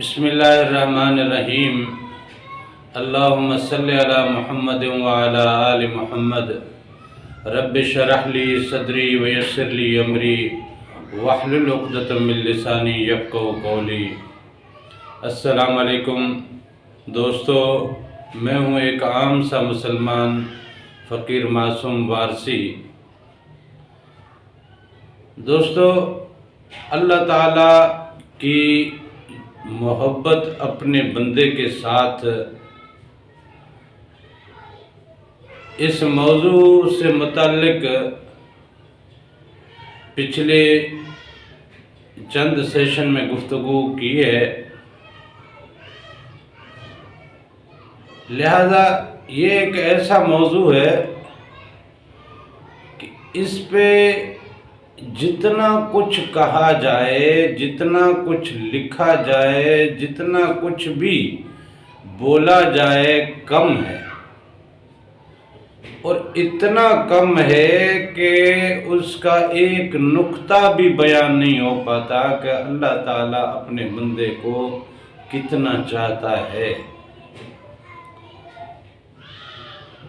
بسم اللہ الرحمن الرحیم۔ اللہم صلی علی محمد وعلی آل محمد۔ رب اشرح لی صدری ویسر لی امری واحلل عقدۃ من لسانی یفقہوا قولی۔ السلام علیکم دوستو، میں ہوں ایک عام سا مسلمان فقیر معصوم وارثی۔ دوستو، اللہ تعالیٰ کی محبت اپنے بندے کے ساتھ، اس موضوع سے متعلق پچھلے چند سیشن میں گفتگو کی ہے، لہذا یہ ایک ایسا موضوع ہے کہ اس پہ جتنا کچھ کہا جائے، جتنا کچھ لکھا جائے، جتنا کچھ بھی بولا جائے کم ہے، اور اتنا کم ہے کہ اس کا ایک نقطہ بھی بیان نہیں ہو پاتا کہ اللہ تعالیٰ اپنے بندے کو کتنا چاہتا ہے۔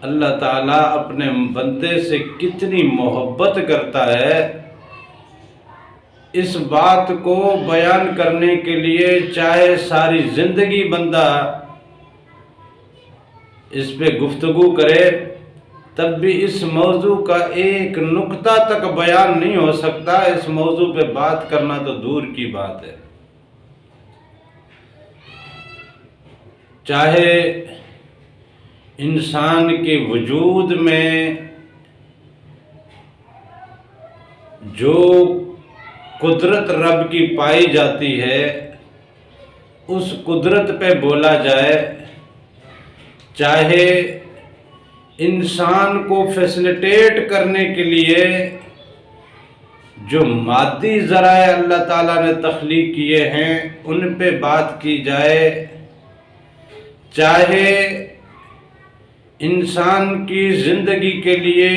اللہ تعالیٰ اپنے بندے سے کتنی محبت کرتا ہے، اس بات کو بیان کرنے کے لیے چاہے ساری زندگی بندہ اس پہ گفتگو کرے، تب بھی اس موضوع کا ایک نقطہ تک بیان نہیں ہو سکتا۔ اس موضوع پہ بات کرنا تو دور کی بات ہے۔ چاہے انسان کے وجود میں جو قدرت رب کی پائی جاتی ہے، اس قدرت پہ بولا جائے، چاہے انسان کو فیسلیٹیٹ کرنے کے لیے جو مادی ذرائع اللہ تعالیٰ نے تخلیق کیے ہیں ان پہ بات کی جائے، چاہے انسان کی زندگی کے لیے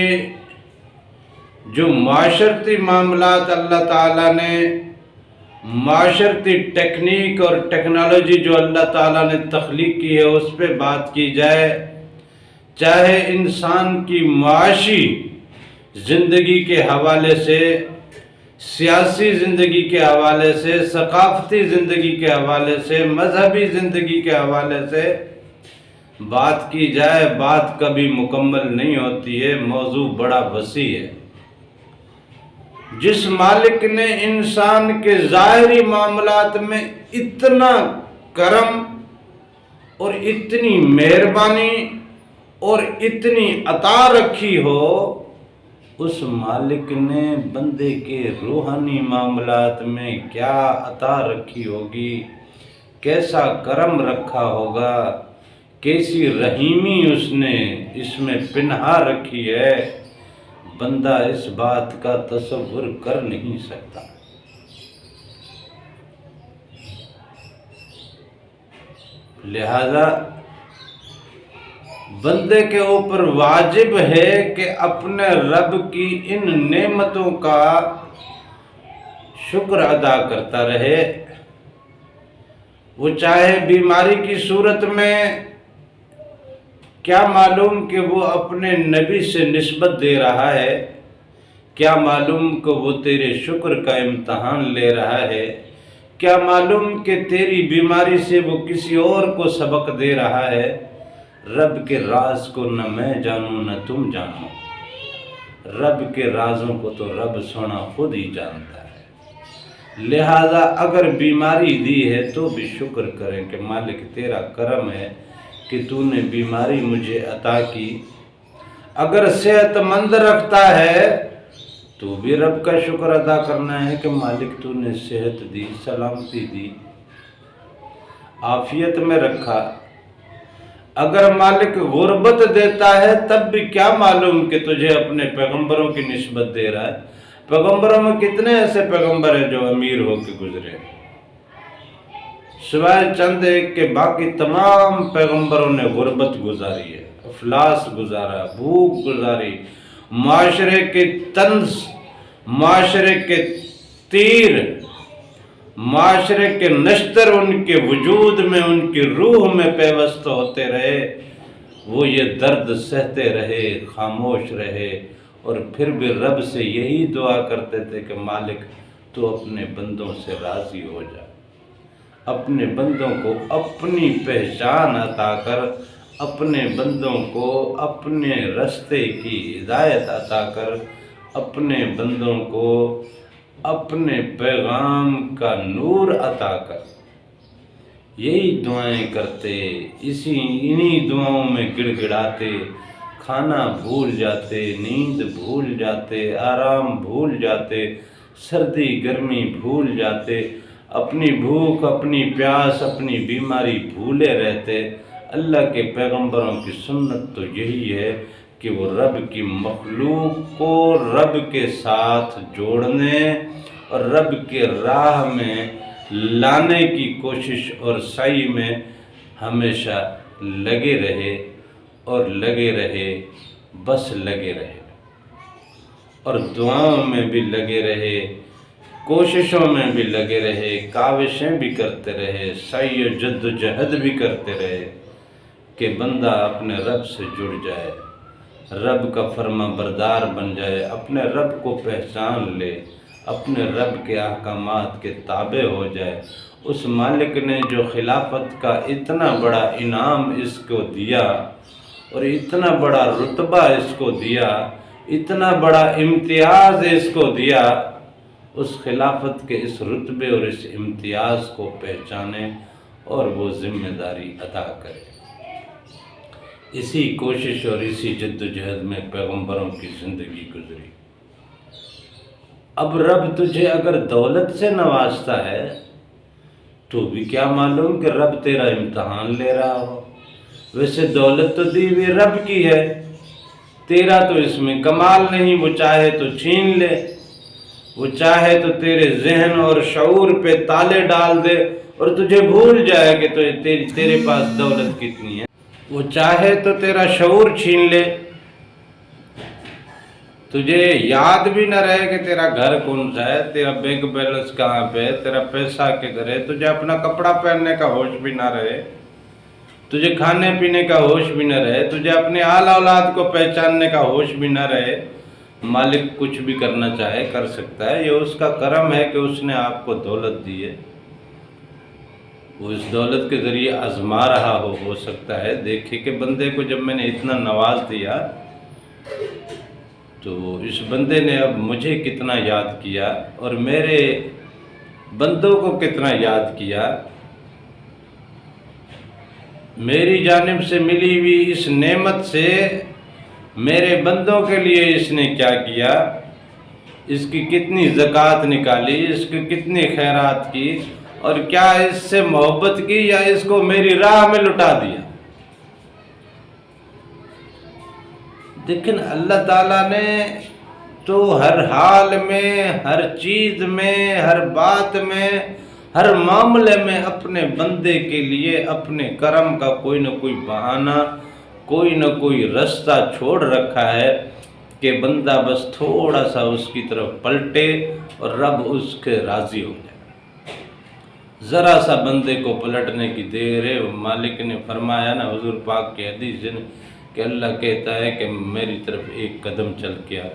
جو معاشرتی معاملات اللہ تعالیٰ نے، معاشرتی ٹیکنیک اور ٹیکنالوجی جو اللہ تعالیٰ نے تخلیق کی ہے اس پہ بات کی جائے، چاہے انسان کی معاشی زندگی کے حوالے سے، سیاسی زندگی کے حوالے سے، ثقافتی زندگی کے حوالے سے، مذہبی زندگی کے حوالے سے بات کی جائے، بات کبھی مکمل نہیں ہوتی ہے۔ موضوع بڑا وسیع ہے۔ جس مالک نے انسان کے ظاہری معاملات میں اتنا کرم اور اتنی مہربانی اور اتنی عطا رکھی ہو، اس مالک نے بندے کے روحانی معاملات میں کیا عطا رکھی ہوگی، کیسا کرم رکھا ہوگا، کیسی رحیمی اس نے اس میں پنہا رکھی ہے، بندہ اس بات کا تصور کر نہیں سکتا۔ لہذا بندے کے اوپر واجب ہے کہ اپنے رب کی ان نعمتوں کا شکر ادا کرتا رہے۔ وہ چاہے بیماری کی صورت میں، کیا معلوم کہ وہ اپنے نبی سے نسبت دے رہا ہے، کیا معلوم کہ وہ تیرے شکر کا امتحان لے رہا ہے، کیا معلوم کہ تیری بیماری سے وہ کسی اور کو سبق دے رہا ہے۔ رب کے راز کو نہ میں جانوں نہ تم جانو، رب کے رازوں کو تو رب سونا خود ہی جانتا ہے۔ لہذا اگر بیماری دی ہے تو بھی شکر کریں کہ مالک تیرا کرم ہے کہ تو نے بیماری مجھے عطا کی۔ اگر صحت مند رکھتا ہے تو بھی رب کا شکر ادا کرنا ہے کہ مالک تو نے صحت دی، سلامتی دی، عافیت میں رکھا۔ اگر مالک غربت دیتا ہے تب بھی کیا معلوم کہ تجھے اپنے پیغمبروں کی نسبت دے رہا ہے۔ پیغمبروں میں کتنے ایسے پیغمبر ہیں جو امیر ہو کے گزرے، سوائے چند ایک کے باقی تمام پیغمبروں نے غربت گزاری ہے، افلاس گزارا، بھوک گزاری، معاشرے کے طنز، معاشرے کے تیر، معاشرے کے نشتر ان کے وجود میں، ان کی روح میں پیوست ہوتے رہے، وہ یہ درد سہتے رہے، خاموش رہے، اور پھر بھی رب سے یہی دعا کرتے تھے کہ مالک تو اپنے بندوں سے راضی ہو جا، اپنے بندوں کو اپنی پہچان عطا کر، اپنے بندوں کو اپنے رستے کی ہدایت عطا کر، اپنے بندوں کو اپنے پیغام کا نور عطا کر۔ یہی دعائیں کرتے، انہی دعاؤں میں گڑ گڑاتے، کھانا بھول جاتے، نیند بھول جاتے، آرام بھول جاتے، سردی گرمی بھول جاتے، اپنی بھوک، اپنی پیاس، اپنی بیماری بھولے رہتے۔ اللہ کے پیغمبروں کی سنت تو یہی ہے کہ وہ رب کی مخلوق کو رب کے ساتھ جوڑنے اور رب کے راہ میں لانے کی کوشش اور سعی میں ہمیشہ لگے رہے، اور لگے رہے، بس لگے رہے، اور دعاؤں میں بھی لگے رہے، کوششوں میں بھی لگے رہے، کاوشیں بھی کرتے رہے، سعی و جد و جہد بھی کرتے رہے کہ بندہ اپنے رب سے جڑ جائے، رب کا فرما بردار بن جائے، اپنے رب کو پہچان لے، اپنے رب کے احکامات کے تابع ہو جائے۔ اس مالک نے جو خلافت کا اتنا بڑا انعام اس کو دیا اور اتنا بڑا رتبہ اس کو دیا، اتنا بڑا امتیاز اس کو دیا، اس خلافت کے اس رتبے اور اس امتیاز کو پہچانے اور وہ ذمہ داری ادا کرے۔ اسی کوشش اور اسی جد و جہد میں پیغمبروں کی زندگی گزری۔ اب رب تجھے اگر دولت سے نوازتا ہے تو بھی کیا معلوم کہ رب تیرا امتحان لے رہا ہو۔ ویسے دولت تو دی ہوئی رب کی ہے، تیرا تو اس میں کمال نہیں، وہ چاہے تو چھین لے، وہ چاہے تو تیرے ذہن اور شعور پہ تالے ڈال دے اور تجھے بھول جائے کہ تیرے پاس دولت کتنی ہے، وہ چاہے تو تیرا شعور چھین لے، تجھے یاد بھی نہ رہے کہ تیرا گھر کون سا ہے، تیرا بینک بیلنس کہاں پہ ہے، تیرا پیسہ کدھر ہے، تجھے اپنا کپڑا پہننے کا ہوش بھی نہ رہے، تجھے کھانے پینے کا ہوش بھی نہ رہے، تجھے اپنے آل اولاد کو پہچاننے کا ہوش بھی نہ رہے۔ مالک کچھ بھی کرنا چاہے کر سکتا ہے، یہ اس کا کرم ہے کہ اس نے آپ کو دولت دی ہے، وہ اس دولت کے ذریعے آزما رہا ہو سکتا ہے، دیکھے کہ بندے کو جب میں نے اتنا نواز دیا تو اس بندے نے اب مجھے کتنا یاد کیا اور میرے بندوں کو کتنا یاد کیا، میری جانب سے ملی ہوئی اس نعمت سے میرے بندوں کے لیے اس نے کیا کیا، اس کی کتنی زکوٰۃ نکالی، اس کی کتنی خیرات کی، اور کیا اس سے محبت کی یا اس کو میری راہ میں لٹا دیا۔ لیکن اللہ تعالیٰ نے تو ہر حال میں، ہر چیز میں، ہر بات میں، ہر معاملے میں اپنے بندے کے لیے اپنے کرم کا کوئی نہ کوئی بہانہ، کوئی نہ کوئی رستہ چھوڑ رکھا ہے کہ بندہ بس تھوڑا سا اس کی طرف پلٹے اور رب اس کے راضی ہو جائے۔ ذرا سا بندے کو پلٹنے کی دیر ہے۔ مالک نے فرمایا نا، حضور پاک کی حدیث کہ اللہ کہتا ہے کہ میری طرف ایک قدم چل کے آ،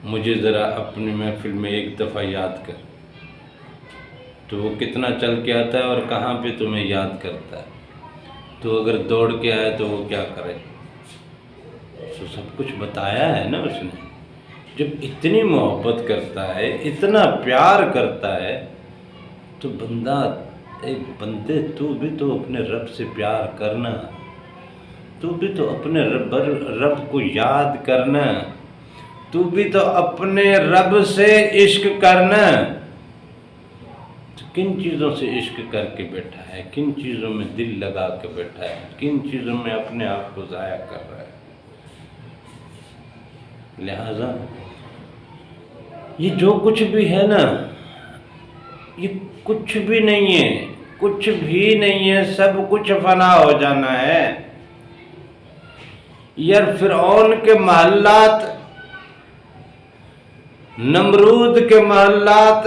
مجھے ذرا اپنی محفل میں ایک دفعہ یاد کر، تو وہ کتنا چل کے آتا ہے اور کہاں پہ تمہیں یاد کرتا ہے۔ تو اگر دوڑ کے آئے تو وہ کیا کرے، تو سب کچھ بتایا ہے نا اس نے۔ جب اتنی محبت کرتا ہے، اتنا پیار کرتا ہے، تو بندہ، ایک بندے تو بھی تو اپنے رب سے پیار کرنا، تو بھی تو اپنے رب کو یاد کرنا، تو بھی تو اپنے رب سے عشق کرنا۔ تو کن چیزوں سے عشق کر کے بیٹھا ہے، کن چیزوں میں دل لگا کے بیٹھا ہے، کن چیزوں میں اپنے آپ کو ضائع کر رہا ہے۔ لہذا یہ جو کچھ بھی ہے نا، یہ کچھ بھی نہیں ہے، کچھ بھی نہیں ہے، سب کچھ فنا ہو جانا ہے۔ یار فرعون کے محلات، نمرود کے محلات،